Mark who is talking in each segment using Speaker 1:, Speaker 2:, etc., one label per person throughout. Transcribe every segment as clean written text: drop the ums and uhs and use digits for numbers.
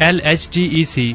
Speaker 1: LHTEC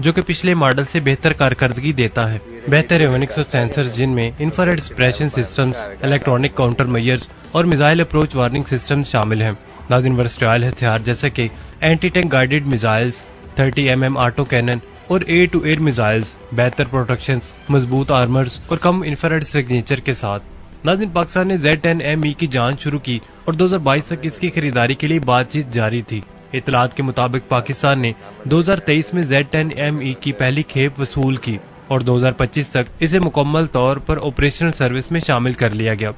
Speaker 1: جو کہ پچھلے ماڈل سے بہتر کارکردگی دیتا ہے۔ بہتر ایونکس اور سینسرز جن میں infrared suppression systems, electronic countermeasures اور میزائل اپروچ وارننگ سسٹمز شامل ہیں۔ ناظرین، ورسٹائل ہتھیار جیسے کہ anti tank guided missiles, 30 mm auto cannon اور ایئر ٹو ایئر میزائلز، بہتر پروٹیکشنز، مضبوط آرمرز اور کم انفرارڈ سگنیچر کے ساتھ۔ ناظرین، پاکستان نے Z10ME کی جانچ شروع کی اور 2022 تک اس کی خریداری کے لیے بات چیت جاری تھی۔ اطلاعات کے مطابق پاکستان نے 2023 میں Z10ME کی پہلی کھیپ وصول کی اور 2025 تک اسے مکمل طور پر آپریشنل سروس میں شامل کر لیا گیا۔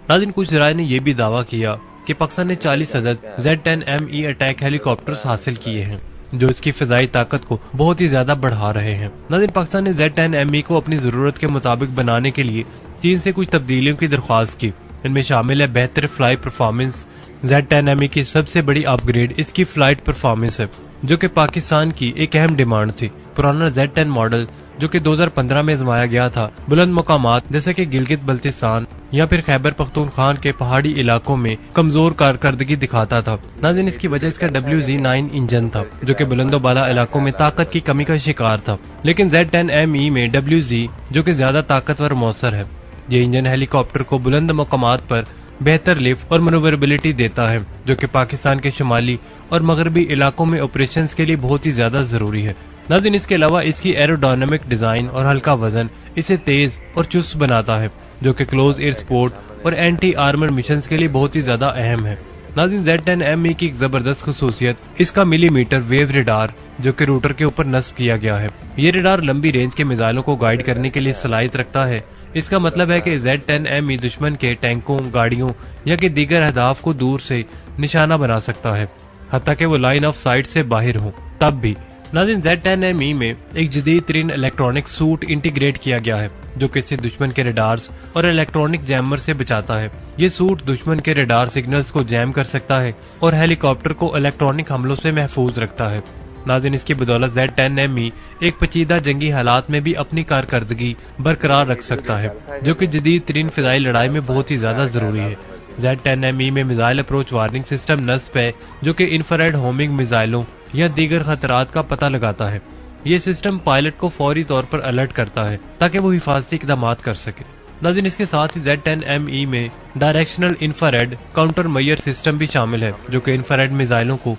Speaker 1: ناظرین، کچھ ذرائع نے یہ بھی دعویٰ کیا کہ پاکستان نے 40 عدد Z10ME اٹیک ہیلی کاپٹرز حاصل کیے ہیں جو اس کی فضائی طاقت کو بہت ہی زیادہ بڑھا رہے ہیں۔ ناظرین، پاکستان نے Z10ME کو اپنی ضرورت کے مطابق بنانے کے لیے چین سے کچھ تبدیلیوں کی درخواست کی۔ ان میں شامل ہے بہتر فلائی پرفارمنس۔ Z10ME کی سب سے بڑی اپ گریڈ اس کی فلائٹ پرفارمنس ہے جو کہ پاکستان کی ایک اہم ڈیمانڈ تھی۔ پرانا Z10 ماڈل جو کہ 2015 میں آزمایا گیا تھا، بلند مقامات جیسے کہ گلگت بلتستان یا پھر خیبر پختونخوا کے پہاڑی علاقوں میں کمزور کارکردگی دکھاتا تھا۔ ناظرین، اس کی وجہ اس کا WZ9 انجن تھا جو کہ بلند و بالا علاقوں میں طاقت کی کمی کا شکار تھا، لیکن Z10ME میں WZ جو کہ زیادہ طاقتور موثر ہے۔ یہ انجن ہیلی کاپٹر کو بلند مقامات پر بہتر لفٹ اور منوربلٹی دیتا ہے جو کہ پاکستان کے شمالی اور مغربی علاقوں میں آپریشنز کے لیے بہت ہی زیادہ ضروری ہے۔ ناظرین، اس کے علاوہ اس کی ایروڈائنامک ڈیزائن اور ہلکا وزن اسے تیز اور چست بناتا ہے جو کہ کلوز ایئر سپورٹ اور اینٹی آرمر مشنز کے لیے بہت ہی زیادہ اہم ہے۔ ناظرین، Z10ME کی ایک زبردست خصوصیت اس کا ملی میٹر ویو ریڈار جو کہ روٹر کے اوپر نصب کیا گیا ہے۔ یہ ریڈار لمبی رینج کے میزائلوں کو گائیڈ کرنے کے لیے صلاحیت رکھتا ہے۔ اس کا مطلب ہے کہ Z10ME دشمن کے ٹینکوں، گاڑیوں یا کہ دیگر اہداف کو دور سے نشانہ بنا سکتا ہے، حتیٰ کہ وہ لائن آف سائٹ سے باہر ہوں تب بھی۔ ناظرین، Z10ME میں ایک جدید ترین الیکٹرانک سوٹ انٹیگریٹ کیا گیا ہے جو کہ اسے دشمن کے ریڈارز اور الیکٹرانک جیمر سے بچاتا ہے۔ یہ سوٹ دشمن کے ریڈار سگنلز کو جیم کر سکتا ہے اور ہیلی کاپٹر کو الیکٹرانک حملوں سے محفوظ رکھتا ہے۔ ناظرین، اس کی بدولت Z10ME ایک پیچیدہ جنگی حالات میں بھی اپنی کارکردگی برقرار رکھ سکتا ہے جو کہ جدید ترین فضائی لڑائی میں بہت ہی زیادہ ضروری ہے۔ Z10ME میں میزائل اپروچ وارننگ سسٹم نصب ہے جو کہ انفرارڈ ہومنگ میزائلوں یا دیگر خطرات کا پتہ لگاتا ہے۔ یہ سسٹم پائلٹ کو فوری طور پر الرٹ کرتا ہے تاکہ وہ حفاظتی اقدامات کر سکے۔ ناظرین، اس کے ساتھ ہی Z10ME میں ڈائریکشنل انفرارڈ کاؤنٹر میئر سسٹم بھی شامل ہے جو کہ انفرارڈ میزائلوں کو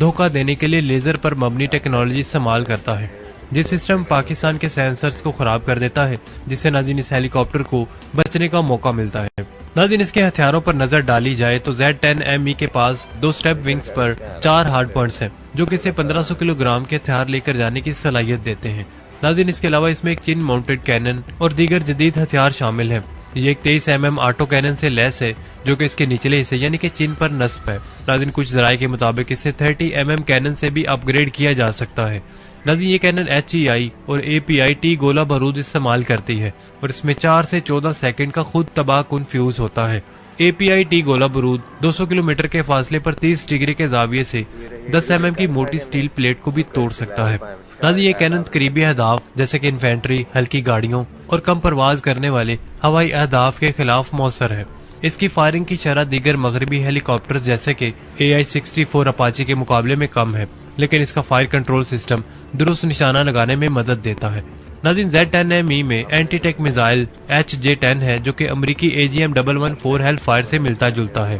Speaker 1: دھوکہ دینے کے لیے لیزر پر مبنی ٹیکنالوجی استعمال کرتا ہے۔ یہ سسٹم پاکستان کے سینسرز کو خراب کر دیتا ہے جس سے ناظرین اس ہیلی کاپٹر کو بچنے کا موقع ملتا ہے۔ ناظرین، اس کے ہتھیاروں پر نظر ڈالی جائے تو Z10ME کے پاس 2 سٹیپ ونگز پر 4 ہارڈ پوائنٹس ہیں جو کہ اسے 1500 کلو گرام کے ہتھیار لے کر جانے کی صلاحیت دیتے ہیں۔ ناظرین، اس کے علاوہ اس میں ایک چین ماؤنٹڈ کینن اور دیگر جدید ہتھیار شامل ہیں۔ یہ ایک 23 mm آٹو کینن سے لیس ہے جو کہ اس کے نچلے حصے یعنی کہ چین پر نصب ہے۔ ناظرین، کچھ ذرائع کے مطابق اسے 30 mm کینن سے بھی اپ گریڈ کیا جا سکتا ہے۔ ناظرین، یہ کینن HEI اور API-T گولہ بارود استعمال کرتی ہے اور اس میں 4 سے 14 سیکنڈ کا خود تباہ کن فیوز ہوتا ہے۔ API-T گولہ بارود 200 کلومیٹر کے فاصلے پر 30 ڈگری کے زاویے سے 10 mm کی موٹی سٹیل پلیٹ کو بھی توڑ سکتا ہے۔ ناظرین، یہ کینن قریبی اہداف جیسے کہ انفینٹری، ہلکی گاڑیوں اور کم پرواز کرنے والے ہوائی اہداف کے خلاف مؤثر ہے۔ اس کی فائرنگ کی شرح دیگر مغربی ہیلی کاپٹر جیسے کہ AI-64 اپاچی کے مقابلے میں کم ہے، لیکن اس کا فائر کنٹرول سسٹم درست نشانہ لگانے میں مدد دیتا ہے۔ ناظرین، Z10ME میں اینٹی ٹیک میزائل HJ-10 ہے جو کہ امریکی AGM-114 ہیل فائر سے ملتا جلتا ہے۔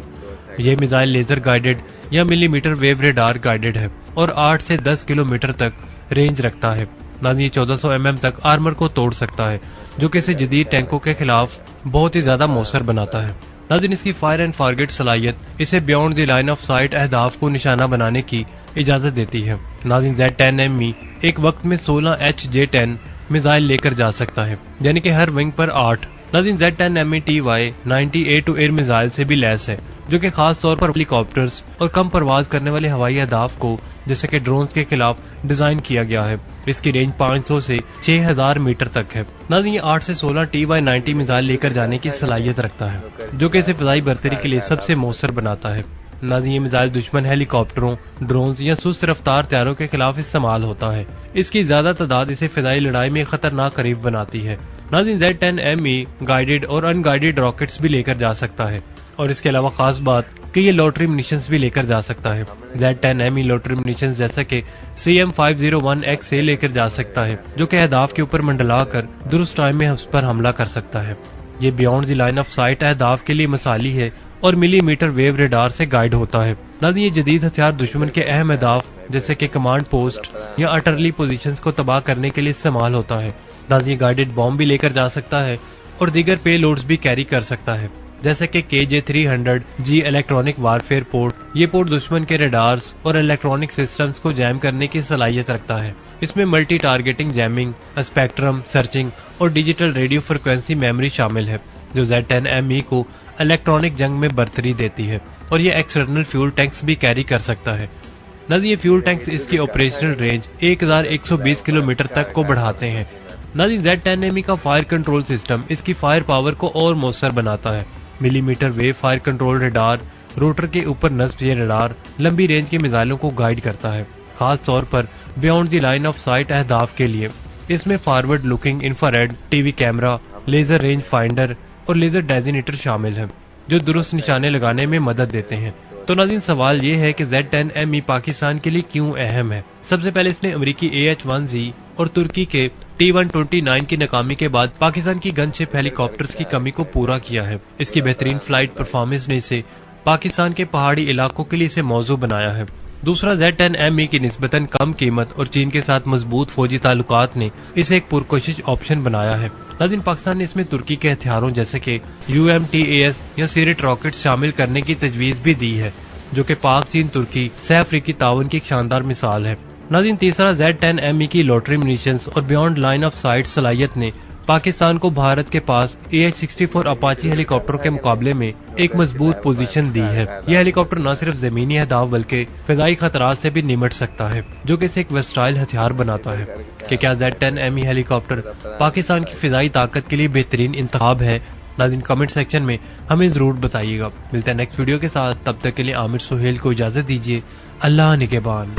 Speaker 1: یہ میزائل لیزر گائیڈڈ یا ملی میٹر ویو ریڈار گائیڈڈ ہے اور 8 سے 10 کلومیٹر تک رینج رکھتا ہے۔ ناظرین، 1400 mm تک آرمر کو توڑ سکتا ہے جو کہ اسے جدید ٹینکوں کے خلاف بہت ہی زیادہ مؤثر بناتا ہے۔ ناظرین، اس کی فائر اینڈ فارگیٹ صلاحیت اسے beyond the line of sight اہداف کو نشانہ بنانے کی اجازت دیتی ہے۔ ناظرین، Z10ME ایک وقت میں 16 HJ-10 میزائل لے کر جا سکتا ہے یعنی کہ ہر ونگ پر 8۔ ناظرین، Z10ME TY-90 year to year missile سے بھی لیس ہے جو کہ خاص طور پر ہیلی کاپٹرز اور کم پرواز کرنے والے ہوائی اہداف کو جیسے کہ ڈرونز کے خلاف ڈیزائن کیا گیا ہے۔ اس کی رینج 500 سے 6000 میٹر تک ہے۔ ناظرین، یہ 8 سے 16 TY-90 میزائل لے کر جانے کی صلاحیت رکھتا ہے جو کہ اسے فضائی برتری کے لیے سب سے مؤثر بناتا ہے۔ ناظرین، یہ میزائل دشمن ہیلی کاپٹروں، ڈرونز یا سست رفتار طیاروں کے خلاف استعمال ہوتا ہے۔ اس کی زیادہ تعداد اسے فضائی لڑائی میں خطرناک قریب بناتی ہے۔ ناظرین، Z10ME گائیڈڈ اور ان گائیڈڈ راکٹس بھی لے کر جا سکتا ہے اور اس کے علاوہ خاص بات کہ یہ لوٹری منیشنز بھی لے کر جا سکتا ہے۔ Z10ME لوٹری منیشنز جیسا کہ CM501X سے لے کر جا سکتا ہے، جو کہ اہداف کے اوپر منڈلا کر درست ٹائم میں اس پر حملہ کر سکتا ہے۔ یہ beyond the line of sight اہداف کے لیے مثالی ہے اور ملی میٹر ویو ریڈار سے گائیڈ ہوتا ہے۔ ناظرین، یہ جدید ہتھیار دشمن کے اہم اہداف جیسے کہ کمانڈ پوسٹ یا اٹرلی پوزیشنز کو تباہ کرنے کے لیے استعمال ہوتا ہے۔ ناظرین، گائیڈڈ بوم بھی لے کر جا سکتا ہے اور دیگر پے لوڈز بھی کیری کر سکتا ہے، جیسے کہ KJ-300G الیکٹرانک وارفیئر پورٹ۔ یہ پورٹ دشمن کے ریڈارز اور الیکٹرانک سسٹمز کو جیم کرنے کی صلاحیت رکھتا ہے۔ اس میں multi targeting jamming, spectrum searching اور ڈیجیٹل ریڈیو فریکوینسی میموری شامل ہے، جو Z10ME کو الیکٹرانک جنگ میں برتری دیتی ہے، اور یہ ایکسٹرنل فیول ٹینکس بھی کیری کر سکتا ہے۔ ناظرین، یہ فیول ٹینکس اس کی آپریشنل رینج 1120 کلومیٹر تک کو بڑھاتے ہیں۔ ناظرین، Z10ME کا فائر کنٹرول سسٹم اس کی فائر پاور کو اور مؤثر بناتا ہے۔ Millimetre wave fire control radar rotor کے اوپر نصب یہ ریڈار لمبی رینج کے میزائلوں کو گائیڈ کرتا ہے، خاص طور پر beyond the line of sight اہداف کے لیے۔ اس میں forward looking infrared TV camera, laser range finder اور لیزر ڈیزینیٹر شامل ہیں، جو درست نشانے لگانے میں مدد دیتے ہیں۔ تو ناظرین، سوال یہ ہے کہ Z10ME پاکستان کے لیے کیوں اہم ہے؟ سب سے پہلے اس نے امریکی AH-1Z اور ترکی کے T-129 کی ناکامی کے بعد پاکستان کی گن شپ ہیلی کاپٹرز کی کمی کو پورا کیا ہے۔ اس کی بہترین فلائٹ پرفارمنس نے اسے پاکستان کے پہاڑی علاقوں کے لیے اسے موزوں بنایا ہے۔ دوسرا، Z10ME کی نسبتاً کم قیمت اور چین کے ساتھ مضبوط فوجی تعلقات نے اسے ایک پرکشش آپشن بنایا ہے۔ ناظرین، پاکستان نے اس میں ترکی کے ہتھیاروں جیسے کہ UMTAS یا سیرٹ راکٹ شامل کرنے کی تجویز بھی دی ہے، جو کہ پاک چین ترکی سہ افریقی تعاون کی ایک شاندار مثال ہے۔ ناظرین، تیسرا، Z10ME کی لوٹری منیشنز اور بیونڈ لائن آف سائٹ صلاحیت نے پاکستان کو بھارت کے پاس AH-64 اپاچی ہیلی کاپٹر کے مقابلے میں ایک مضبوط پوزیشن دی ہے۔ یہ ہیلی کاپٹر نہ صرف زمینی اہداف بلکہ فضائی خطرات سے بھی نمٹ سکتا ہے، جو کہ اسے ایک ویسٹائل ہتھیار بناتا ہے۔ کہ کیا Z10ME ہیلی کاپٹر پاکستان کی فضائی طاقت کے لیے بہترین انتخاب ہے؟ ناظرین، کمنٹ سیکشن میں ہمیں ضرور بتائیے گا۔ ملتے ہیں نیکسٹ ویڈیو کے ساتھ، تب تک کے لیے عامر سہیل کو اجازت دیجیے۔ اللہ نگہبان۔